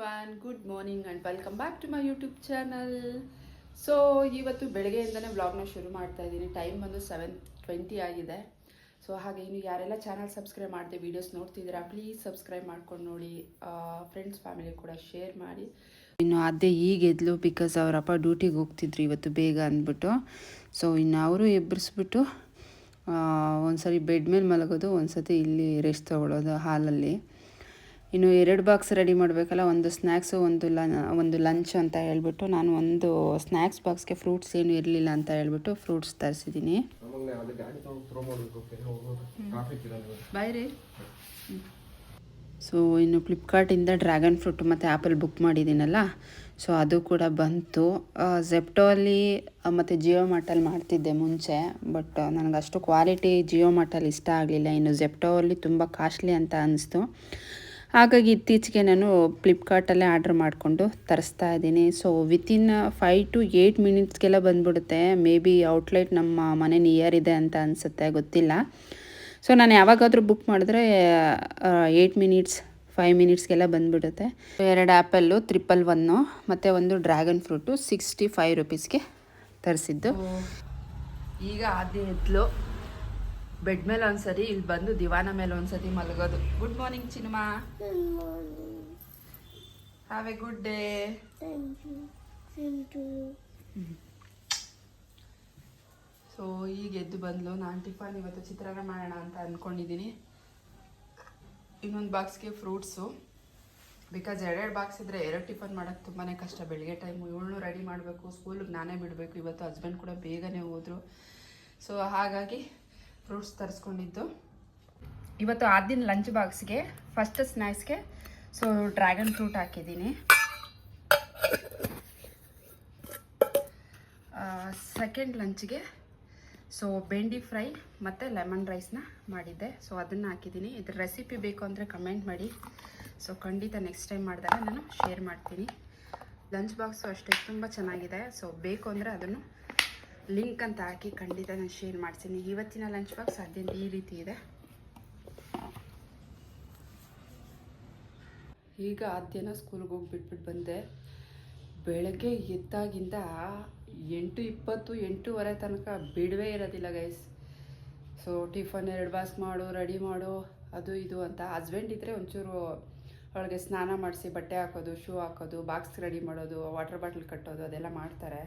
Everyone, good morning and welcome back to my YouTube channel. So ಇವತ್ತು ಬೆಳಗ್ಗೆಯಿಂದನೇ ವ್ಲಾಗ್ನ ಶುರು ಮಾಡ್ತಾ ಇದ್ದೀನಿ. ಟೈಮ್ ಬಂದು 7:20 ಆಗಿದೆ. ಸೊ ಹಾಗೆ ಇನ್ನು ಯಾರೆಲ್ಲ ಚಾನಲ್ ಸಬ್ಸ್ಕ್ರೈಬ್ ಮಾಡದೆ ವೀಡಿಯೋಸ್ ನೋಡ್ತಿದ್ದೀರಾ, ಪ್ಲೀಸ್ ಸಬ್ಸ್ಕ್ರೈಬ್ ಮಾಡ್ಕೊಂಡು ನೋಡಿ, ಫ್ರೆಂಡ್ಸ್ ಫ್ಯಾಮಿಲಿ ಕೂಡ ಶೇರ್ ಮಾಡಿ. ಇನ್ನು ಅದೇ ಈಗ ಎದ್ಲು, ಬಿಕಾಸ್ ಅವರಪ್ಪ ಡ್ಯೂಟಿಗೆ ಹೋಗ್ತಿದ್ರು ಇವತ್ತು ಬೇಗ ಅಂದ್ಬಿಟ್ಟು. ಸೊ ಇನ್ನು ಅವರು ಎಬ್ಬರಿಸ್ಬಿಟ್ಟು ಒಂದ್ಸರಿ ಬೆಡ್ ಮೇಲೆ ಮಲಗೋದು, ಒಂದ್ಸತಿ ಇಲ್ಲಿ ರೆಸ್ಟ್ ತೊಗೊಳ್ಳೋದು ಹಾಲಲ್ಲಿ. ಇನ್ನು 2 ಬಾಕ್ಸ್ ರೆಡಿ ಮಾಡಬೇಕಲ್ಲ, ಒಂದು ಸ್ನ್ಯಾಕ್ಸು ಒಂದು ಲಂಚ್ ಅಂತ ಹೇಳ್ಬಿಟ್ಟು ನಾನು ಒಂದು ಸ್ನ್ಯಾಕ್ಸ್ ಬಾಕ್ಸ್ಗೆ ಫ್ರೂಟ್ಸ್ ಏನು ಇರಲಿಲ್ಲ ಅಂತ ಹೇಳ್ಬಿಟ್ಟು ಫ್ರೂಟ್ಸ್ ತರಿಸಿದ್ದೀನಿ. ಸೊ ಇನ್ನು ಫ್ಲಿಪ್ಕಾರ್ಟಿಂದ ಡ್ರ್ಯಾಗನ್ ಫ್ರೂಟ್ ಮತ್ತು ಆ್ಯಪಲ್ ಬುಕ್ ಮಾಡಿದ್ದೀನಲ್ಲ, ಸೊ ಅದು ಕೂಡ ಬಂತು. ಝೆಪ್ಟೋ ಅಲ್ಲಿ ಮತ್ತು ಜಿಯೋ ಮಾರ್ಟಲ್ಲಿ ಮಾಡ್ತಿದ್ದೆ ಮುಂಚೆ, ಬಟ್ ನನಗೆ ಅಷ್ಟು ಕ್ವಾಲಿಟಿ ಜಿಯೋ ಮಾರ್ಟಲ್ಲಿ ಇಷ್ಟ ಆಗಲಿಲ್ಲ. ಇನ್ನು ಝೆಪ್ಟೋ ಅಲ್ಲಿ ತುಂಬ ಕಾಸ್ಟ್ಲಿ ಅಂತ ಅನ್ನಿಸ್ತು. ಹಾಗಾಗಿ ಇತ್ತೀಚೆಗೆ ನಾನು ಫ್ಲಿಪ್ಕಾರ್ಟಲ್ಲೇ ಆರ್ಡ್ರ್ ಮಾಡಿಕೊಂಡು ತರಿಸ್ತಾ ಇದ್ದೀನಿ. ಸೊ ವಿತಿನ್ 5 to 8 ಮಿನಿಟ್ಸ್ಗೆಲ್ಲ ಬಂದ್ಬಿಡುತ್ತೆ. ಮೇ ಬಿ ಔಟ್ಲೆಟ್ ನಮ್ಮ ಮನೆ ನಿಯರ್ ಇದೆ ಅಂತ ಅನಿಸುತ್ತೆ, ಗೊತ್ತಿಲ್ಲ. ಸೊ ನಾನು ಯಾವಾಗಾದರೂ ಬುಕ್ ಮಾಡಿದ್ರೆ 8 ಮಿನಿಟ್ಸ್ 5 ಮಿನಿಟ್ಸ್ಗೆಲ್ಲ ಬಂದುಬಿಡುತ್ತೆ. 2 ಆ್ಯಪಲ್ಲು 111 ಮತ್ತು ಒಂದು ಡ್ರ್ಯಾಗನ್ ಫ್ರೂಟು 65 ರುಪೀಸ್ಗೆ ತರಿಸಿದ್ದು. ಈಗ ಆದ್ಯ ಎದ್ಲು, ಬೆಡ್ ಮೇಲೆ ಒಂದ್ಸರಿ, ಇಲ್ಲಿ ಬಂದು ದಿವಾನ ಮೇಲೆ ಒಂದ್ಸತಿ ಮಲಗೋದು. ಗುಡ್ ಮಾರ್ನಿಂಗ್ ಚಿನ್ಮಾ, have a good day. So ಈಗ ಎದ್ದು ಬಂದ್ಲು. ನಾನು ಟಿಫನ್ ಇವತ್ತು ಚಿತ್ರಾನ್ನ ಮಾಡೋಣ ಅಂತ ಅಂದ್ಕೊಂಡಿದ್ದೀನಿ. ಇನ್ನೊಂದು ಬಾಕ್ಸ್ಗೆ ಫ್ರೂಟ್ಸು, ಬಿಕಾಸ್ 2 ಬಾಕ್ಸ್ ಇದ್ದರೆ 2 ಟಿಫನ್ ಮಾಡೋಕ್ಕೆ ತುಂಬಾ ಕಷ್ಟ. ಬೆಳಿಗ್ಗೆ ಟೈಮು ಇವಳನ್ನೂ ರೆಡಿ ಮಾಡಬೇಕು, ಸ್ಕೂಲಿಗೆ ನಾನೇ ಬಿಡಬೇಕು. ಇವತ್ತು ಹಸ್ಬೆಂಡ್ ಕೂಡ ಬೇಗನೆ ಹೋದರು. ಸೊ ಹಾಗಾಗಿ ಫ್ರೂಟ್ಸ್ ತರಿಸ್ಕೊಂಡಿದ್ದು. ಇವತ್ತು ಆದಿನ ಲಂಚ್ ಬಾಕ್ಸ್ಗೆ ಫಸ್ಟ್ ಸ್ನ್ಯಾಕ್ಸ್ಗೆ ಸೊ ಡ್ರ್ಯಾಗನ್ ಫ್ರೂಟ್ ಹಾಕಿದ್ದೀನಿ. ಸೆಕೆಂಡ್ ಲಂಚ್ಗೆ ಸೊ ಬೆಂಡಿ ಫ್ರೈ ಮತ್ತು ಲೆಮನ್ ರೈಸ್ನ ಮಾಡಿದ್ದೆ. ಸೊ ಅದನ್ನು ಹಾಕಿದ್ದೀನಿ. ಇದ್ರ ರೆಸಿಪಿ ಬೇಕು ಅಂದರೆ ಕಮೆಂಟ್ ಮಾಡಿ. ಸೊ ಖಂಡಿತ ನೆಕ್ಸ್ಟ್ ಟೈಮ್ ಮಾಡಿದಾಗ ನಾನು ಶೇರ್ ಮಾಡ್ತೀನಿ. ಲಂಚ್ ಬಾಕ್ಸು ಅಷ್ಟೇ ತುಂಬ ಚೆನ್ನಾಗಿದೆ. ಸೊ ಬೇಕು ಅಂದರೆ ಅದನ್ನು ಲಿಂಕ್ ಅಂತ ಹಾಕಿ ಖಂಡಿತ ನಾನು ಶೇರ್ ಮಾಡ್ತೀನಿ. ಇವತ್ತಿನ ಲಂಚ್ ಬಾಕ್ಸ್ ಅದೇನು ಈ ರೀತಿ ಇದೆ. ಈಗ ಆದ್ಯನ ಸ್ಕೂಲ್ಗೆ ಹೋಗಿ ಬಿಟ್ಬಿಟ್ಟು ಬಂದೆ. ಬೆಳಗ್ಗೆ ಎದ್ದಾಗಿಂದ 8:20 8:15 ತನಕ ಬಿಡುವೇ ಇರೋದಿಲ್ಲ ಗೈಸ್. ಸೊ ಟಿಫನ್ 2 ಬಾಕ್ಸ್ ಮಾಡು, ರೆಡಿ ಮಾಡು, ಅದು ಇದು ಅಂತ. ಹಸ್ಬೆಂಡ್ ಇದ್ದರೆ ಒಂಚೂರು ಅವಳಿಗೆ ಸ್ನಾನ ಮಾಡಿಸಿ ಬಟ್ಟೆ ಹಾಕೋದು, ಶೂ ಹಾಕೋದು, ಬಾಕ್ಸ್ ರೆಡಿ ಮಾಡೋದು, ವಾಟರ್ ಬಾಟ್ಲ್ ಕಟ್ಟೋದು ಅದೆಲ್ಲ ಮಾಡ್ತಾರೆ.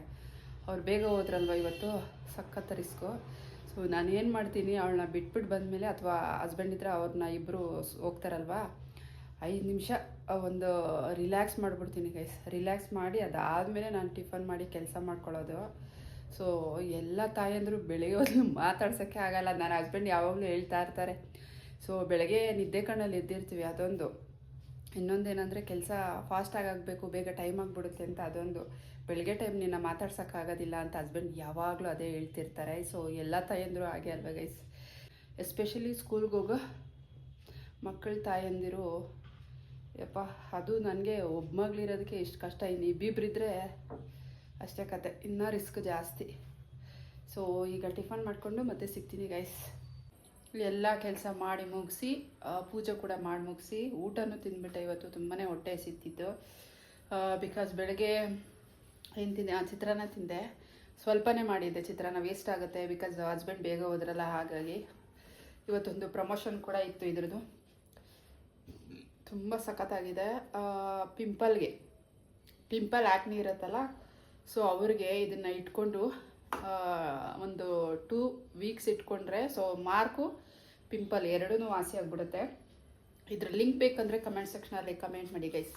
ಅವ್ರು ಬೇಗ ಹೋದ್ರಲ್ವ ಇವತ್ತು, ಸಖತ್ ರಿಸ್ಕು. ಸೊ ನಾನು ಏನು ಮಾಡ್ತೀನಿ, ಅವಳನ್ನ ಬಿಟ್ಬಿಟ್ಟು ಬಂದಮೇಲೆ, ಅಥವಾ ಹಸ್ಬೆಂಡ್ ಇದ್ದರೆ ಅವ್ರನ್ನ ಇಬ್ಬರು ಹೋಗ್ತಾರಲ್ವ, 5 ನಿಮಿಷ ಒಂದು ರಿಲ್ಯಾಕ್ಸ್ ಮಾಡಿಬಿಡ್ತೀನಿ ಗೈಸ್. ರಿಲ್ಯಾಕ್ಸ್ ಮಾಡಿ ಅದಾದಮೇಲೆ ನಾನು ಟಿಫನ್ ಮಾಡಿ ಕೆಲಸ ಮಾಡ್ಕೊಳ್ಳೋದು. ಸೊ ಎಲ್ಲ ತಾಯಂದರು ಬೆಳಗ್ಗೆ ಒಂದು ಮಾತಾಡ್ಸೋಕ್ಕೆ ಆಗಲ್ಲ. ನನ್ನ ಹಸ್ಬೆಂಡ್ ಯಾವಾಗಲೂ ಹೇಳ್ತಾ ಇರ್ತಾರೆ. ಸೊ ಬೆಳಗ್ಗೆ ನಿದ್ದೆ ಕಣ್ಣಲ್ಲಿ ಎದ್ದಿರ್ತೀವಿ, ಅದೊಂದು. ಇನ್ನೊಂದೇನೆಂದರೆ ಕೆಲಸ ಫಾಸ್ಟಾಗಿ ಆಗಬೇಕು, ಬೇಗ ಟೈಮ್ ಆಗಿಬಿಡುತ್ತೆ ಅಂತ ಅದೊಂದು. ಬೆಳಗ್ಗೆ ಟೈಮ್ ನಿನ್ನ ಮಾತಾಡ್ಸೋಕ್ಕಾಗೋದಿಲ್ಲ ಅಂತ ಹಸ್ಬೆಂಡ್ ಯಾವಾಗಲೂ ಅದೇ ಹೇಳ್ತಿರ್ತಾರೆ. ಸೊ ಎಲ್ಲ ತಾಯಂದಿರು ಹಾಗೆ ಅಲ್ವ ಗೈಸ್. ಎಸ್ಪೆಷಲಿ ಸ್ಕೂಲ್ಗೆ ಹೋಗೋ ಮಕ್ಕಳ ತಾಯಂದಿರು, ಯಪ್ಪ, ಅದು ನನಗೆ ಒಬ್ಬ ಮಗಳಿರೋದಕ್ಕೆ ಇಷ್ಟು ಕಷ್ಟ. ಇನ್ನು ಇಬ್ಬಿಬ್ಬರಿದ್ದರೆ ಅಷ್ಟೇ ಕತೆ, ಇನ್ನೂ ರಿಸ್ಕ್ ಜಾಸ್ತಿ. ಸೊ ಈಗ ಟಿಫನ್ ಮಾಡಿಕೊಂಡು ಮತ್ತೆ ಸಿಗ್ತೀನಿ ಗೈಸ್. ಎಲ್ಲ ಕೆಲಸ ಮಾಡಿ ಮುಗಿಸಿ, ಪೂಜೆ ಕೂಡ ಮಾಡಿ ಮುಗಿಸಿ, ಊಟನೂ ತಿಂದ್ಬಿಟ್ಟೆ. ಇವತ್ತು ತುಂಬಾ ಹೊಟ್ಟೆ ಸಿಕ್ತಿತ್ತು. ಬಿಕಾಸ್ ಬೆಳಗ್ಗೆ ಏನು ತಿಂದೆ, ಚಿತ್ರಾನ್ನ ತಿಂದೆ. ಸ್ವಲ್ಪನೇ ಮಾಡಿದ್ದೆ ಚಿತ್ರಾನ್ನ, ವೇಸ್ಟ್ ಆಗುತ್ತೆ. ಬಿಕಾಸ್ ಹಸ್ಬೆಂಡ್ ಬೇಗ ಹೋದ್ರಲ್ಲ, ಹಾಗಾಗಿ. ಇವತ್ತೊಂದು ಪ್ರಮೋಷನ್ ಕೂಡ ಇತ್ತು ಇದ್ರದ್ದು, ತುಂಬ ಸಖತ್ತಾಗಿದೆ. ಪಿಂಪಲ್ ಆ್ಯಕ್ನಿ ಇರುತ್ತಲ್ಲ, ಸೊ ಅವ್ರಿಗೆ ಇದನ್ನು ಇಟ್ಕೊಂಡು ಒಂದು 2 ವೀಕ್ಸ್ ಇಟ್ಕೊಂಡ್ರೆ ಸೊ ಮಾರ್ಕು ಪಿಂಪಲ್ ಎರಡೂ ವಾಸಿ ಆಗಿಬಿಡುತ್ತೆ. ಇದ್ರ ಲಿಂಕ್ ಬೇಕಂದರೆ ಕಮೆಂಟ್ ಸೆಕ್ಷನಲ್ಲಿ ಕಮೆಂಟ್ ಮಾಡಿ ಗೈಸ್.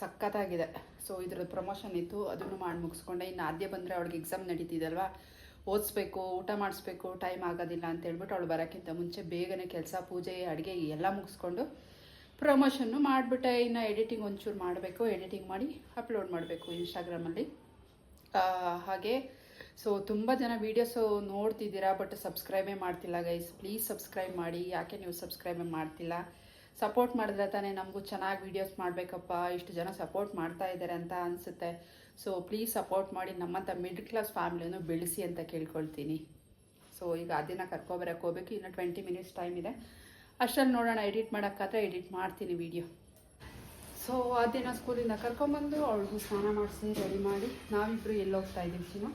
ಸಖತ್ತಾಗಿದೆ. ಸೊ ಇದ್ರದ್ದು ಪ್ರಮೋಷನ್ ಇತ್ತು, ಅದನ್ನು ಮಾಡಿ ಮುಗಿಸ್ಕೊಂಡೆ. ಇನ್ನು ಆದ್ಯ ಬಂದರೆ ಅವಳಿಗೆ ಎಕ್ಸಾಮ್ ನಡೀತಿದಲ್ವ, ಓದಿಸ್ಬೇಕು, ಊಟ ಮಾಡಿಸ್ಬೇಕು, ಟೈಮ್ ಆಗೋದಿಲ್ಲ ಅಂತ ಹೇಳ್ಬಿಟ್ಟು ಅವಳು ಬರೋಕ್ಕಿಂತ ಮುಂಚೆ ಬೇಗನೆ ಕೆಲಸ, ಪೂಜೆ, ಅಡುಗೆ ಎಲ್ಲ ಮುಗಿಸ್ಕೊಂಡು ಪ್ರಮೋಷನ್ನು ಮಾಡಿಬಿಟ್ಟೆ. ಇನ್ನು ಎಡಿಟಿಂಗ್ ಒಂಚೂರು ಮಾಡಬೇಕು, ಎಡಿಟಿಂಗ್ ಮಾಡಿ ಅಪ್ಲೋಡ್ ಮಾಡಬೇಕು ಇನ್ಸ್ಟಾಗ್ರಾಮಲ್ಲಿ. ಹಾಗೆ ಸೊ ತುಂಬ ಜನ ವೀಡಿಯೋಸು ನೋಡ್ತಿದ್ದೀರಾ, ಬಟ್ ಸಬ್ಸ್ಕ್ರೈಬೇ ಮಾಡ್ತಿಲ್ಲ ಗೈಸ್. ಪ್ಲೀಸ್ ಸಬ್ಸ್ಕ್ರೈಬ್ ಮಾಡಿ. ಯಾಕೆ ನೀವು ಸಬ್ಸ್ಕ್ರೈಬೇ ಮಾಡ್ತಿಲ್ಲ? ಸಪೋರ್ಟ್ ಮಾಡಿದ್ರೆ ತಾನೇ ನಮಗೂ ಚೆನ್ನಾಗಿ ವೀಡಿಯೋಸ್ ಮಾಡಬೇಕಪ್ಪ, ಇಷ್ಟು ಜನ ಸಪೋರ್ಟ್ ಮಾಡ್ತಾ ಇದ್ದಾರೆ ಅಂತ ಅನಿಸುತ್ತೆ. ಸೊ ಪ್ಲೀಸ್ ಸಪೋರ್ಟ್ ಮಾಡಿ, ನಮ್ಮಂಥ ಮಿಡ್ಲ್ ಕ್ಲಾಸ್ ಫ್ಯಾಮಿಲಿಯನ್ನು ಬೆಳೆಸಿ ಅಂತ ಕೇಳ್ಕೊಳ್ತೀನಿ. ಸೊ ಈಗ ಅದನ್ನು ಕರ್ಕೊಬರಕ್ಕೆ ಹೋಗ್ಬೇಕು. ಇನ್ನು 20 ಮಿನಿಟ್ಸ್ ಟೈಮ್ ಇದೆ. ಅಷ್ಟರಲ್ಲಿ ನೋಡೋಣ, ಎಡಿಟ್ ಮಾಡೋಕ್ಕಾದ್ರೆ ಎಡಿಟ್ ಮಾಡ್ತೀನಿ ವೀಡಿಯೋ. ಸೊ ಅದೇನ ಸ್ಕೂಲಿಂದ ಕರ್ಕೊಂಬಂದು ಅವಳಿಗೂ ಸ್ನಾನ ಮಾಡಿಸಿ ರೆಡಿ ಮಾಡಿ ನಾವಿಬ್ಬರು ಎಲ್ಲಿ ಹೋಗ್ತಾ ಇದ್ದೀವಿ ಚಿನ್ನು?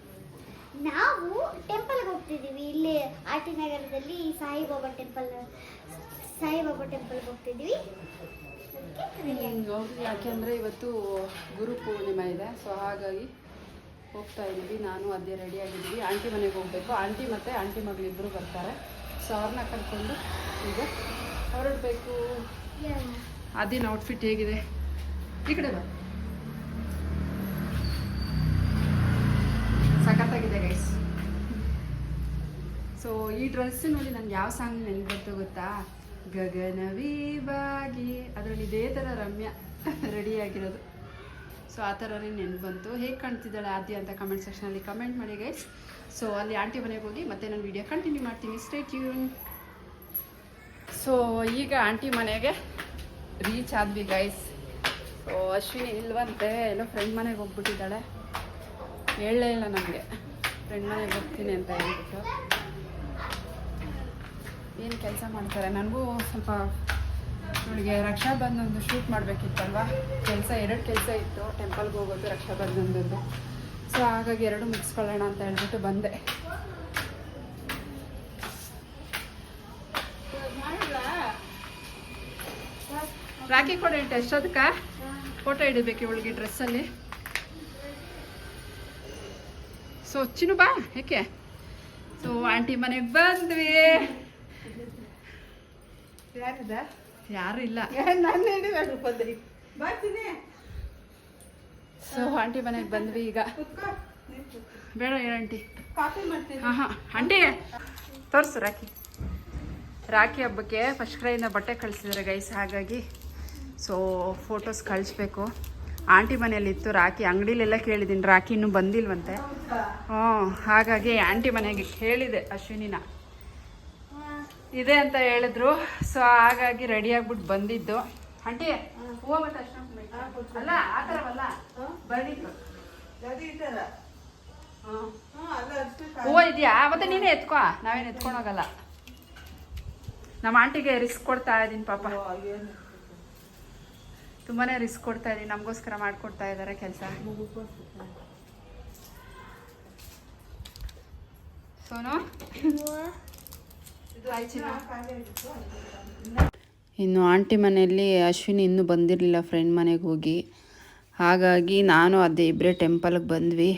ನಾವು ಟೆಂಪಲ್ಗೆ ಹೋಗ್ತಿದ್ದೀವಿ. ಇಲ್ಲಿ ಆರ್ ಟಿ ನಗರದಲ್ಲಿ ಸಾಯಿಬಾಬಾ ಟೆಂಪಲ್ಗೆ ಹೋಗ್ತಿದ್ದೀವಿ. ಹೌದು, ಯಾಕೆಂದರೆ ಇವತ್ತು ಗುರು ಪೂರ್ಣಿಮೆ ಇದೆ. ಸೊ ಹಾಗಾಗಿ ಹೋಗ್ತಾ ಇದ್ದೀವಿ. ನಾನು ಅದೇ ರೆಡಿಯಾಗಿದ್ದೀವಿ. ಆಂಟಿ ಮನೆಗೆ ಹೋಗಬೇಕು. ಆಂಟಿ ಮತ್ತು ಆಂಟಿ ಮಗಳಿಬ್ಬರು ಬರ್ತಾರೆ. ಸೊ ಅವ್ರನ್ನ ಕರ್ಕೊಂಡು ಈಗ ಹೊರಡಬೇಕು. ಅದೇನು ಔಟ್ಫಿಟ್ ಹೇಗಿದೆ? ಈ ಕಡೆ ಬಾ. ಸಖತ್ತಾಗಿದೆ ಗೈಸ್. ಸೊ ಈ ಡ್ರೆಸ್ ನೋಡಿ ನನಗೆ ಯಾವ ಸಾಂಗ್ ನೆನಪು ಬಂತು ಗೊತ್ತಾ? ಗಗನವಿವಾಗಿ, ಅದರಲ್ಲಿ ಇದೇ ಥರ ರಮ್ಯಾ ರೆಡಿಯಾಗಿರೋದು. ಸೊ ಆ ಥರನೇ ನೆನಪು ಬಂತು. ಹೇಗೆ ಕಾಣ್ತಿದ್ದಾಳೆ ಆದ್ಯ ಅಂತ ಕಮೆಂಟ್ ಸೆಕ್ಷನಲ್ಲಿ ಕಮೆಂಟ್ ಮಾಡಿ ಗೈಸ್. ಸೊ ಅಲ್ಲಿ ಆಂಟಿ ಮನೆಗೆ ಹೋಗಿ ಮತ್ತೆ ನಾನು ವಿಡಿಯೋ ಕಂಟಿನ್ಯೂ ಮಾಡ್ತೀನಿ. Stay tune. ಸೊ ಈಗ ಆಂಟಿ ಮನೆಗೆ ರೀಚ್ ಆದ್ವಿ ಗೈಸ್. ಸೊ ಅಶ್ವಿನಿ ಇಲ್ವಂತೆ, ಎಲ್ಲೋ ಫ್ರೆಂಡ್ ಮನೆಗೆ ಹೋಗ್ಬಿಟ್ಟಿದ್ದಾಳೆ. ಹೇಳಲೇ ಇಲ್ಲ ನಮಗೆ ಫ್ರೆಂಡ್ ಮನೆಗೆ ಹೋಗ್ತೀನಿ ಅಂತ ಹೇಳ್ಬಿಟ್ಟು. ಏನು ಕೆಲಸ ಮಾಡ್ತಾರೆ? ನನಗೂ ಸ್ವಲ್ಪ ಇವಳಿಗೆ ರಕ್ಷಾಬಂಧನದ್ದು ಶೂಟ್ ಮಾಡಬೇಕಿತ್ತಲ್ವ. ಎರಡು ಕೆಲಸ ಇತ್ತು, ಟೆಂಪಲ್ಗೆ ಹೋಗೋದು, ರಕ್ಷಾಬಂಧನದ್ದು. ಸೊ ಹಾಗಾಗಿ ಎರಡು ಮುಗಿಸ್ಕೊಳ್ಳೋಣ ಅಂತ ಹೇಳ್ಬಿಟ್ಟು ಬಂದೆ. ರಾಖಿ ಕೊಡಿ ಉಂಟು ಎಷ್ಟೊದಕ್ಕೆ ಫೋಟೋ ಹಿಡಿಬೇಕು ಇವಳಿಗೆ ಡ್ರೆಸ್ಸಲ್ಲಿ. ಸೊ ಚಿನ್ನು ಬಾ. ಏಕೆ? ಸೊ ಆಂಟಿ ಮನೆಗೆ ಬಂದ್ವಿ. ಯಾರಿದ? ಯಾರು ಇಲ್ಲ. ಸೊ ಆಂಟಿ ಮನೆಗೆ ಬಂದ್ವಿ ಈಗ. ಬೇಡ ಹೇಳ ಆಂಟಿ. ಹಾಂ ಆಂಟಿ ತೋರಿಸು ರಾಖಿ ಹಬ್ಬಕ್ಕೆ ಫಸ್ಟ್ ಕ್ರೈಯಿಂದ ಬಟ್ಟೆ ಕಳಿಸಿದ್ದಾರೆ ಗೈಸ್. ಹಾಗಾಗಿ ಸೊ ಫೋಟೋಸ್ ಕಳಿಸ್ಬೇಕು. ಆಂಟಿ ಮನೆಯಲ್ಲಿತ್ತು ರಾಖಿ, ಅಂಗಡಿಲೆಲ್ಲ ಕೇಳಿದ್ದೀನಿ, ರಾಖಿ ಇನ್ನೂ ಬಂದಿಲ್ವಂತೆ. ಹಾಗಾಗಿ ಆಂಟಿ ಮನೆಗೆ ಹೇಳಿದೆ ಅಶ್ವಿನಿನ, ಇದೆ ಅಂತ ಹೇಳಿದ್ರು. ಸೊ ಹಾಗಾಗಿ ರೆಡಿ ಆಗ್ಬಿಟ್ಟು ಬಂದಿದ್ದು. ಆಂಟಿ ಹೂವು ಮತ್ತೆ ಅಲ್ಲ ಆ ಥರವಲ್ಲ, ಬರ್ಡಿತ್ತು ಹೂವು ಇದೆಯಾ? ಮತ್ತೆ ನೀನೇ ಎತ್ಕೋ, ನಾವೇನು ಎತ್ಕೊಂಡೋಗಲ್ಲ. ನಮ್ಮ ಆಂಟಿಗೆ ರಿಸ್ಕ್ ಕೊಡ್ತಾ ಇದ್ದೀನಿ ಪಾಪ, ತುಂಬಾ ರಿಸ್ಕ್ ಕೊಡ್ತಾ ಇದ್ದೀನಿ. ನಮಗೋಸ್ಕರ ಮಾಡಿಕೊಡ್ತಾ ಇದ್ದಾರೆ ಕೆಲಸ. ಸೋನು ಇನ್ನು ಆಂಟಿ ಮನೆಯಲ್ಲಿ ಅಶ್ವಿನಿ ಇನ್ನೂ ಬಂದಿರಲಿಲ್ಲ ಫ್ರೆಂಡ್ ಮನೆಗೆ ಹೋಗಿ. ಹಾಗಾಗಿ ನಾನು ಅದೇ ಇಬ್ಬರೇ ಟೆಂಪಲ್ಗೆ ಬಂದ್ವಿ.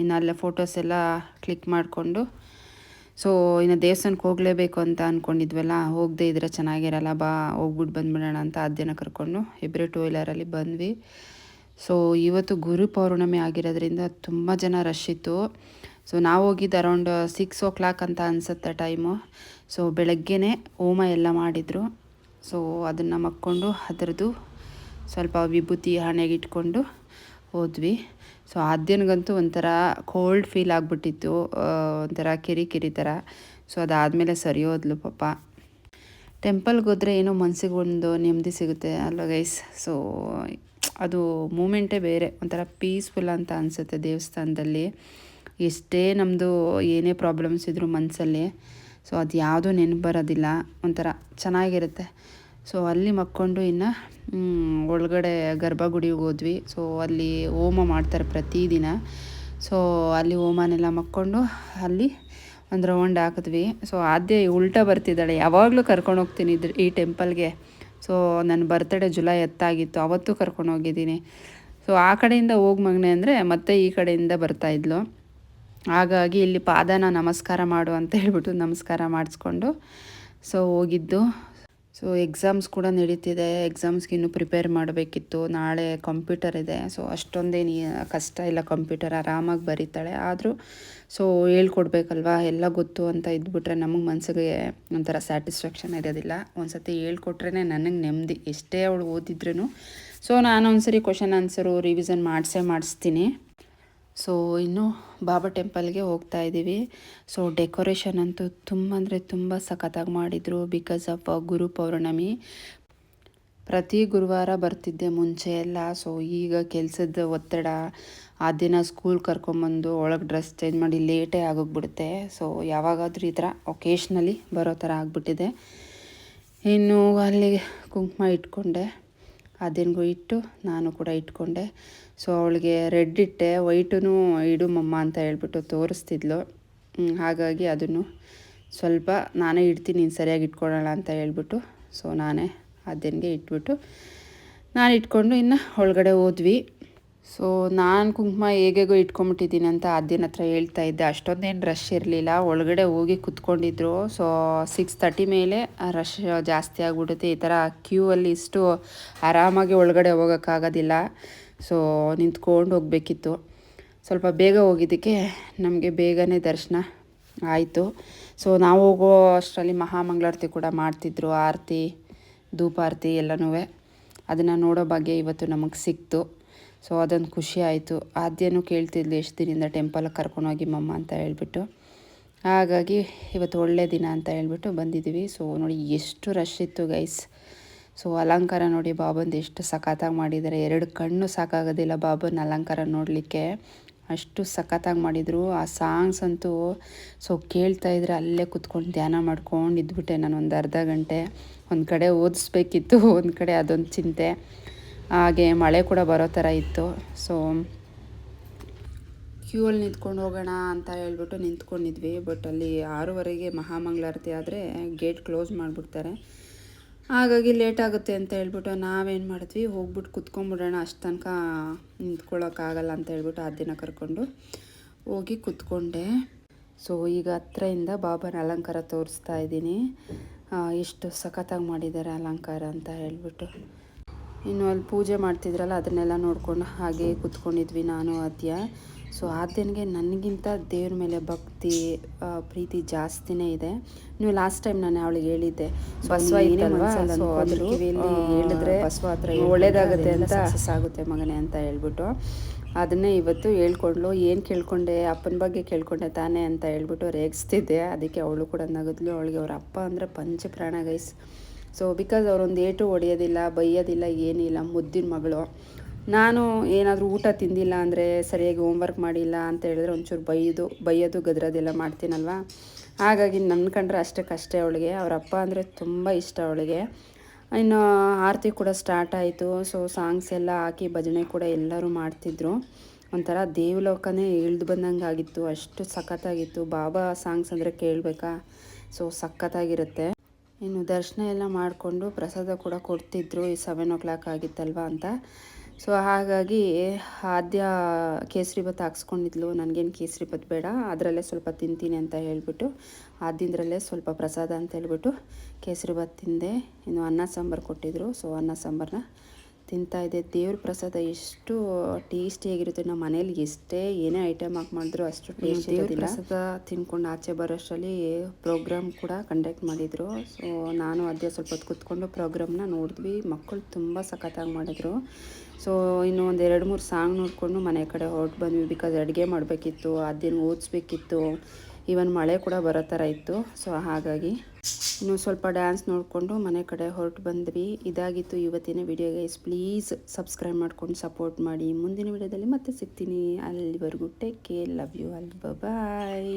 ಇನ್ನು ಅಲ್ಲೇ ಫೋಟೋಸ್ ಎಲ್ಲ ಕ್ಲಿಕ್ ಮಾಡಿಕೊಂಡು ಸೊ ಇನ್ನು ದೇವಸ್ಥಾನಕ್ಕೆ ಹೋಗಲೇಬೇಕು ಅಂತ ಅಂದ್ಕೊಂಡಿದ್ವಲ್ಲ, ಹೋಗದೇ ಇದ್ರೆ ಚೆನ್ನಾಗಿರಲ್ಲ, ಬಾ ಹೋಗ್ಬಿಟ್ಟು ಬಂದ್ಬಿಡೋಣ ಅಂತ ಅದೇನ ಕರ್ಕೊಂಡು ಇಬ್ಬರೇ ಟೂ ವೀಲರಲ್ಲಿ ಬಂದ್ವಿ. ಸೊ ಇವತ್ತು ಗುರು ಪೌರ್ಣಮಿ ಆಗಿರೋದ್ರಿಂದ ತುಂಬ ಜನ ರಶ್ ಇತ್ತು. ಸೊ ನಾವು ಹೋಗಿದ್ದು ಅರೌಂಡ್ 6 o'clock ಅಂತ ಅನಿಸುತ್ತೆ ಟೈಮು. ಸೊ ಬೆಳಗ್ಗೆನೇ ಹೋಮ ಎಲ್ಲ ಮಾಡಿದರು. ಸೊ ಅದನ್ನು ಮಕ್ಕೊಂಡು ಅದರದ್ದು ಸ್ವಲ್ಪ ವಿಭೂತಿ ಹಣೆಗೆ ಇಟ್ಕೊಂಡು ಹೋದ್ವಿ. ಸೊ ಆದ್ಯನಿಗಂತೂ ಒಂಥರ ಕೋಲ್ಡ್ ಫೀಲ್ ಆಗಿಬಿಟ್ಟಿತ್ತು, ಒಂಥರ ಕಿರಿ ಥರ. ಸೊ ಅದಾದಮೇಲೆ ಸರಿ ಹೋದ್ಲು ಪಾಪ. ಟೆಂಪಲ್ಗೆ ಹೋದರೆ ಏನೋ ಮನಸ್ಸಿಗೆ ಒಂದು ನೆಮ್ಮದಿ ಸಿಗುತ್ತೆ ಅಲ್ವ ಗೈಸ್. ಸೊ ಅದು ಮೂಮೆಂಟೇ ಬೇರೆ, ಒಂಥರ ಪೀಸ್ಫುಲ್ ಅಂತ ಅನಿಸುತ್ತೆ ದೇವಸ್ಥಾನದಲ್ಲಿ. ಎಷ್ಟೇ ನಮ್ಮದು ಏನೇ ಪ್ರಾಬ್ಲಮ್ಸ್ ಇದ್ದರೂ ಮನಸ್ಸಲ್ಲಿ, ಸೊ ಅದು ಯಾವುದೂ ನೆನಪು ಬರೋದಿಲ್ಲ, ಒಂಥರ ಚೆನ್ನಾಗಿರುತ್ತೆ. ಸೊ ಅಲ್ಲಿ ಮಕ್ಕೊಂಡು ಇನ್ನು ಒಳಗಡೆ ಗರ್ಭಗುಡಿಗೆ ಹೋದ್ವಿ. ಸೊ ಅಲ್ಲಿ ಹೋಮ ಮಾಡ್ತಾರೆ ಪ್ರತಿದಿನ. ಸೊ ಅಲ್ಲಿ ಹೋಮನೆಲ್ಲ ಮಕ್ಕೊಂಡು ಅಲ್ಲಿ ಒಂದು ರೌಂಡ್ ಹಾಕಿದ್ವಿ. ಸೊ ಆದ್ಯ ಉಲ್ಟಾ ಬರ್ತಿದ್ದಾಳೆ, ಯಾವಾಗಲೂ ಕರ್ಕೊಂಡು ಹೋಗ್ತೀನಿ ಈ ಟೆಂಪಲ್ಗೆ. ಸೊ ನನ್ನ ಬರ್ತಡೇ ಜುಲೈ 10 ಆಗಿತ್ತು, ಅವತ್ತು ಕರ್ಕೊಂಡು ಹೋಗಿದ್ದೀನಿ. ಸೊ ಆ ಕಡೆಯಿಂದ ಹೋಗಿ ಮಗನೆ ಅಂದರೆ ಮತ್ತೆ ಈ ಕಡೆಯಿಂದ ಬರ್ತಾಯಿದ್ಲು. ಹಾಗಾಗಿ ಇಲ್ಲಿ ಪಾದನ ನಮಸ್ಕಾರ ಮಾಡು ಅಂತ ಹೇಳ್ಬಿಟ್ಟು ನಮಸ್ಕಾರ ಮಾಡಿಸ್ಕೊಂಡು ಸೊ ಹೋಗಿದ್ದು. ಸೊ ಎಕ್ಸಾಮ್ಸ್ ಕೂಡ ನಡೀತಿದೆ, ಎಕ್ಸಾಮ್ಸ್ಗೆ ಇನ್ನೂ ಪ್ರಿಪೇರ್ ಮಾಡಬೇಕಿತ್ತು. ನಾಳೆ ಕಂಪ್ಯೂಟರ್ ಇದೆ. ಸೊ ಅಷ್ಟೊಂದೇನು ಕಷ್ಟ ಇಲ್ಲ, ಕಂಪ್ಯೂಟರ್ ಆರಾಮಾಗಿ ಬರೀತಾಳೆ. ಆದರೂ ಸೊ ಹೇಳ್ಕೊಡ್ಬೇಕಲ್ವ, ಎಲ್ಲ ಗೊತ್ತು ಅಂತ ಇದ್ಬಿಟ್ರೆ ನಮಗೆ ಮನಸ್ಸಿಗೆ ಒಂಥರ ಸ್ಯಾಟಿಸ್ಫ್ಯಾಕ್ಷನ್ ಇರೋದಿಲ್ಲ. ಒಂದು ಸತಿ ಹೇಳ್ಕೊಟ್ರೇ ನನಗೆ ನೆಮ್ಮದಿ, ಎಷ್ಟೇ ಅವಳು ಓದಿದ್ರೂ. ಸೊ ನಾನು ಒಂದ್ಸರಿ ಕ್ವಶನ್ ಆನ್ಸರು ರಿವಿಷನ್ ಮಾಡಿಸ್ತೀನಿ. ಸೊ ಇನ್ನು ಬಾಬಾ ಟೆಂಪಲ್ಗೆ ಹೋಗ್ತಾ ಇದ್ದೀವಿ. ಸೊ ಡೆಕೋರೇಷನ್ ಅಂತೂ ತುಂಬ ಅಂದರೆ ತುಂಬ ಸಖತ್ತಾಗಿ ಮಾಡಿದರು, ಬಿಕಾಸ್ ಆಫ್ ಗುರು ಪೌರ್ಣಮಿ. ಪ್ರತಿ ಗುರುವಾರ ಬರ್ತಿದ್ದೆ ಮುಂಚೆ ಎಲ್ಲ. ಸೊ ಈಗ ಕೆಲಸದ ಒತ್ತಡ, ಆ ದಿನ ಸ್ಕೂಲ್ ಕರ್ಕೊಂಬಂದು ಒಳಗೆ ಡ್ರೆಸ್ ಚೇಂಜ್ ಮಾಡಿ ಲೇಟೇ ಆಗೋಗ್ಬಿಡುತ್ತೆ. ಸೊ ಯಾವಾಗಾದರೂ ಈ ಥರ ಒಕೇಶ್ನಲಿ ಬರೋ ಥರ ಆಗಿಬಿಟ್ಟಿದೆ. ಇನ್ನು ಅಲ್ಲಿ ಕುಂಕುಮ ಇಟ್ಕೊಂಡೆ, ಆದ್ಯನಿಗೂ ಇಟ್ಟು ನಾನು ಕೂಡ ಇಟ್ಕೊಂಡೆ. ಸೊ ಅವಳಿಗೆ ರೆಡ್ ಇಟ್ಟೆ, ವೈಟೂ ಇಡು ಮಮ್ಮ ಅಂತ ಹೇಳ್ಬಿಟ್ಟು ತೋರಿಸ್ತಿದ್ಲು. ಹಾಗಾಗಿ ಅದನ್ನು ಸ್ವಲ್ಪ ನಾನೇ ಇಡ್ತೀನಿ, ನೀನು ಸರಿಯಾಗಿ ಇಟ್ಕೊಳ್ಳೋಣ ಅಂತ ಹೇಳ್ಬಿಟ್ಟು ಸೊ ನಾನೇ ಆದ್ಯನಿಗೆ ಇಟ್ಬಿಟ್ಟು ನಾನು ಇಟ್ಕೊಂಡು ಇನ್ನು ಒಳಗಡೆ ಹೋದ್ವಿ. ಸೊ ನಾನು ಕುಂಕುಮ ಹೇಗೇಗೋ ಇಟ್ಕೊಂಬಿಟ್ಟಿದ್ದೀನಿ ಅಂತ ಆದ್ಯನ ಹತ್ರ ಹೇಳ್ತಾ ಇದ್ದೆ. ಅಷ್ಟೊಂದೇನು ರಶ್ ಇರಲಿಲ್ಲ, ಒಳಗಡೆ ಹೋಗಿ ಕುತ್ಕೊಂಡಿದ್ರು. ಸೊ 6:30 ಮೇಲೆ ರಶ್ ಜಾಸ್ತಿ ಆಗಿಬಿಡುತ್ತೆ. ಈ ಥರ ಕ್ಯೂ ಅಲ್ಲಿ ಇಷ್ಟು ಆರಾಮಾಗಿ ಒಳಗಡೆ ಹೋಗೋಕ್ಕಾಗೋದಿಲ್ಲ. ಸೊ ನಿಂತ್ಕೊಂಡು ಹೋಗಬೇಕಿತ್ತು. ಸ್ವಲ್ಪ ಬೇಗ ಹೋಗಿದ್ದಕ್ಕೆ ನಮಗೆ ಬೇಗನೆ ದರ್ಶನ ಆಯಿತು. ಸೊ ನಾವು ಹೋಗೋ ಅಷ್ಟರಲ್ಲಿ ಮಹಾಮಂಗಳಾರತಿ ಕೂಡ ಮಾಡ್ತಿದ್ರು, ಆರತಿ ಧೂಪಾರತಿ ಎಲ್ಲನೂ. ಅದನ್ನು ನೋಡೋ ಭಾಗ್ಯ ಇವತ್ತು ನಮಗೆ ಸಿಕ್ತು. ಸೊ ಅದೊಂದು ಖುಷಿ ಆಯಿತು. ಆದ್ಯನೂ ಕೇಳ್ತಿದ್ಲು ಎಷ್ಟು ದಿನದಿಂದ ಟೆಂಪಲ್ಗೆ ಕರ್ಕೊಂಡೋಗಿ ಮಮ್ಮ ಅಂತ ಹೇಳ್ಬಿಟ್ಟು. ಹಾಗಾಗಿ ಇವತ್ತು ಒಳ್ಳೆ ದಿನ ಅಂತ ಹೇಳ್ಬಿಟ್ಟು ಬಂದಿದ್ದೀವಿ. ಸೊ ನೋಡಿ ಎಷ್ಟು ರಶ್ ಇತ್ತು ಗೈಸ್. ಸೊ ಅಲಂಕಾರ ನೋಡಿ ಬಾಬಂದು ಎಷ್ಟು ಸಖತ್ತಾಗಿ ಮಾಡಿದ್ದಾರೆ. 2 ಕಣ್ಣು ಸಾಕಾಗೋದಿಲ್ಲ ಬಾಬನ ಅಲಂಕಾರ ನೋಡಲಿಕ್ಕೆ, ಅಷ್ಟು ಸಖತ್ತಾಗಿ ಮಾಡಿದರು. ಆ ಸಾಂಗ್ಸ್ ಅಂತೂ ಸೊ ಕೇಳ್ತಾಯಿದ್ರೆ ಅಲ್ಲೇ ಕುತ್ಕೊಂಡು ಧ್ಯಾನ ಮಾಡ್ಕೊಂಡು ಇದ್ಬಿಟ್ಟೆ ನಾನು ಒಂದು ಅರ್ಧ ಗಂಟೆ. ಒಂದು ಕಡೆ ಓದಿಸ್ಬೇಕಿತ್ತು, ಒಂದು ಕಡೆ ಅದೊಂದು ಚಿಂತೆ. ಹಾಗೆ ಮಳೆ ಕೂಡ ಬರೋ ಥರ ಇತ್ತು. ಸೊ ಕ್ಯೂ ಅಲ್ಲಿ ನಿಂತ್ಕೊಂಡು ಹೋಗೋಣ ಅಂತ ಹೇಳ್ಬಿಟ್ಟು ನಿಂತ್ಕೊಂಡಿದ್ವಿ. ಬಟ್ ಅಲ್ಲಿ 6:30ಗೆ ಮಹಾಮಂಗಳಾರತಿ ಆದರೆ ಗೇಟ್ ಕ್ಲೋಸ್ ಮಾಡಿಬಿಡ್ತಾರೆ. ಹಾಗಾಗಿ ಲೇಟ್ ಆಗುತ್ತೆ ಅಂತ ಹೇಳ್ಬಿಟ್ಟು ನಾವೇನು ಮಾಡಿದ್ವಿ, ಹೋಗ್ಬಿಟ್ಟು ಕುತ್ಕೊಂಡ್ಬಿಡೋಣ, ಅಷ್ಟು ತನಕ ನಿಂತ್ಕೊಳ್ಳೋಕ್ಕಾಗಲ್ಲ ಅಂತ ಹೇಳ್ಬಿಟ್ಟು ಆದ್ಯನ ಕರ್ಕೊಂಡು ಹೋಗಿ ಕುತ್ಕೊಂಡೆ. ಸೊ ಈಗ ಹತ್ರದಿಂದ ಬಾಬನ ಅಲಂಕಾರ ತೋರಿಸ್ತಾ ಇದ್ದೀನಿ, ಎಷ್ಟು ಸಖತ್ತಾಗಿ ಮಾಡಿದ್ದಾರೆ ಅಲಂಕಾರ ಅಂತ ಹೇಳ್ಬಿಟ್ಟು. ಇನ್ನು ಅಲ್ಲಿ ಪೂಜೆ ಮಾಡ್ತಿದ್ರಲ್ಲ ಅದನ್ನೆಲ್ಲ ನೋಡ್ಕೊಂಡು ಹಾಗೆ ಕುತ್ಕೊಂಡಿದ್ವಿ ನಾನು ಆದ್ಯ. ಸೊ ಆದ್ಯನಿಗೆ ನನಗಿಂತ ದೇವ್ರ ಮೇಲೆ ಭಕ್ತಿ ಪ್ರೀತಿ ಜಾಸ್ತಿನೇ ಇದೆ. ನೀವು ಲಾಸ್ಟ್ ಟೈಮ್ ನಾನು ಅವಳಿಗೆ ಹೇಳಿದ್ದೆ ಬಸವ ಇತ್ತಲ್ವಾ, ಸೊ ಅದ್ರ ಕಿವಿಯಲ್ಲಿ ಹೇಳಿದ್ರೆ ಬಸವ ಹತ್ರ ಒಳ್ಳೇದಾಗುತ್ತೆ ಅಂತ, ಸಕ್ಸಸ್ ಆಗುತ್ತೆ ಮಗನೇ ಅಂತ ಹೇಳ್ಬಿಟ್ಟು ಅದನ್ನೇ ಇವತ್ತು ಹೇಳ್ಕೊಂಡ್ಲು. ಏನು ಕೇಳ್ಕೊಂಡೆ, ಅಪ್ಪನ ಬಗ್ಗೆ ಕೇಳ್ಕೊಂಡೆ ತಾನೇ ಅಂತ ಹೇಳ್ಬಿಟ್ಟು ರೇಗಿಸ್ತಿದ್ದೆ. ಅದಕ್ಕೆ ಅವಳು ಕೂಡ ನಗದ್ಲು. ಅವಳಿಗೆ ಅವ್ರ ಅಪ್ಪ ಅಂದರೆ ಪಂಚಪ್ರಾಣ ಗೈಸ್. ಸೊ ಬಿಕಾಸ್ ಅವರೊಂದು ಏಟು ಹೊಡೆಯೋದಿಲ್ಲ, ಬೈಯೋದಿಲ್ಲ, ಏನಿಲ್ಲ, ಮುದ್ದಿನ ಮಗಳು. ನಾನು ಏನಾದರೂ ಊಟ ತಿಂದಿಲ್ಲ ಅಂದರೆ, ಸರಿಯಾಗಿ ಹೋಮ್ವರ್ಕ್ ಮಾಡಿಲ್ಲ ಅಂತ ಹೇಳಿದ್ರೆ ಒಂಚೂರು ಬೈಯೋದು ಗದ್ರೋದೆಲ್ಲ ಮಾಡ್ತೀನಲ್ವ. ಹಾಗಾಗಿ ನನ್ನ ಕಂಡ್ರೆ ಅಷ್ಟಕ್ಕಷ್ಟೇ ಅವಳಿಗೆ. ಅವರಪ್ಪ ಅಂದರೆ ತುಂಬ ಇಷ್ಟ ಅವಳಿಗೆ. ಇನ್ನು ಆರತಿ ಕೂಡ ಸ್ಟಾರ್ಟ್ ಆಯಿತು. ಸೊ ಸಾಂಗ್ಸ್ ಎಲ್ಲ ಹಾಕಿ ಭಜನೆ ಕೂಡ ಎಲ್ಲರೂ ಮಾಡ್ತಿದ್ರು. ಒಂಥರ ದೇವಲೋಕನೇ ಇಳಿದು ಬಂದಂಗೆ ಆಗಿತ್ತು, ಅಷ್ಟು ಸಖತ್ತಾಗಿತ್ತು. ಬಾಬಾ ಸಾಂಗ್ಸ್ ಅಂದರೆ ಕೇಳಬೇಕಾ, ಸೊ ಸಖತ್ತಾಗಿರುತ್ತೆ. ಇನ್ನು ದರ್ಶನ ಎಲ್ಲ ಮಾಡಿಕೊಂಡು ಪ್ರಸಾದ ಕೂಡ ಕೊಡ್ತಿದ್ರು. ಈ 7 o'clock ಆಗಿತ್ತಲ್ವ ಅಂತ. ಸೊ ಹಾಗಾಗಿ ಆದ್ಯ ಕೇಸರಿಬಾತ್ ಹಾಕ್ಸ್ಕೊಂಡಿದ್ಲು. ನನಗೇನು ಕೇಸರಿಬಾತ್ ಬೇಡ, ಅದರಲ್ಲೇ ಸ್ವಲ್ಪ ತಿಂತೀನಿ ಅಂತ ಹೇಳ್ಬಿಟ್ಟು ಆದ್ಯಂದ್ರಲ್ಲೇ ಸ್ವಲ್ಪ ಪ್ರಸಾದ ಅಂತ ಹೇಳ್ಬಿಟ್ಟು ಕೇಸರಿಬಾತ್ ತಿಂದೆ. ಇನ್ನು ಅನ್ನ ಸಾಂಬಾರು ಕೊಟ್ಟಿದ್ರು. ಸೊ ಅನ್ನ ಸಾಂಬಾರನ್ನ ತಿಂತಾಯಿದ್ದೆ. ದೇವ್ರ ಪ್ರಸಾದ ಎಷ್ಟು ಟೇಸ್ಟಿಯಾಗಿರುತ್ತೆ. ನಮ್ಮ ಮನೇಲಿ ಎಷ್ಟೇ ಏನೇ ಐಟಮ್ ಹಾಕಿ ಮಾಡಿದ್ರು ಅಷ್ಟು ಟೇಸ್ಟ್ ಇರೋದಿಲ್ಲ. ಪ್ರಸಾದ ತಿನ್ಕೊಂಡು ಆಚೆ ಬರೋಷ್ಟರಲ್ಲಿ ಪ್ರೋಗ್ರಾಮ್ ಕೂಡ ಕಂಡಕ್ಟ್ ಮಾಡಿದರು. ಸೊ ನಾನು ಅದೇ ಸ್ವಲ್ಪ ಹೊತ್ತು ಕೂತ್ಕೊಂಡು ಪ್ರೋಗ್ರಾಮ್ನ ನೋಡಿದ್ವಿ. ಮಕ್ಕಳು ತುಂಬ ಸಖತ್ತಾಗಿ ಮಾಡಿದ್ರು. ಸೊ ಇನ್ನು ಒಂದು 2-3 ಸಾಂಗ್ ನೋಡಿಕೊಂಡು ಮನೆ ಕಡೆ ಹೊರಟು ಬಂದ್ವಿ. ಬಿಕಾಸ್ ಅಡುಗೆ ಮಾಡಬೇಕಿತ್ತು, ಅದನ್ನು ಓದಿಸ್ಬೇಕಿತ್ತು, ಈವನ್ ಮಳೆ ಕೂಡ ಬರೋ ಥರ ಇತ್ತು. ಸೊ ಹಾಗಾಗಿ ಇನ್ನು ಸ್ವಲ್ಪ ಡ್ಯಾನ್ಸ್ ನೋಡಿಕೊಂಡು ಮನೆ ಕಡೆ ಹೊರಟು ಬಂದ್ವಿ. ಇದಾಗಿತ್ತು ಇವತ್ತಿನ ವಿಡಿಯೋ ಗೈಸ್. ಪ್ಲೀಸ್ ಸಬ್ಸ್ಕ್ರೈಬ್ ಮಾಡ್ಕೊಂಡು ಸಪೋರ್ಟ್ ಮಾಡಿ. ಮುಂದಿನ ವಿಡಿಯೋದಲ್ಲಿ ಮತ್ತೆ ಸಿಗ್ತೀನಿ. ಅಲ್ಲಿವರೆಗೂ take care, love you all, bye.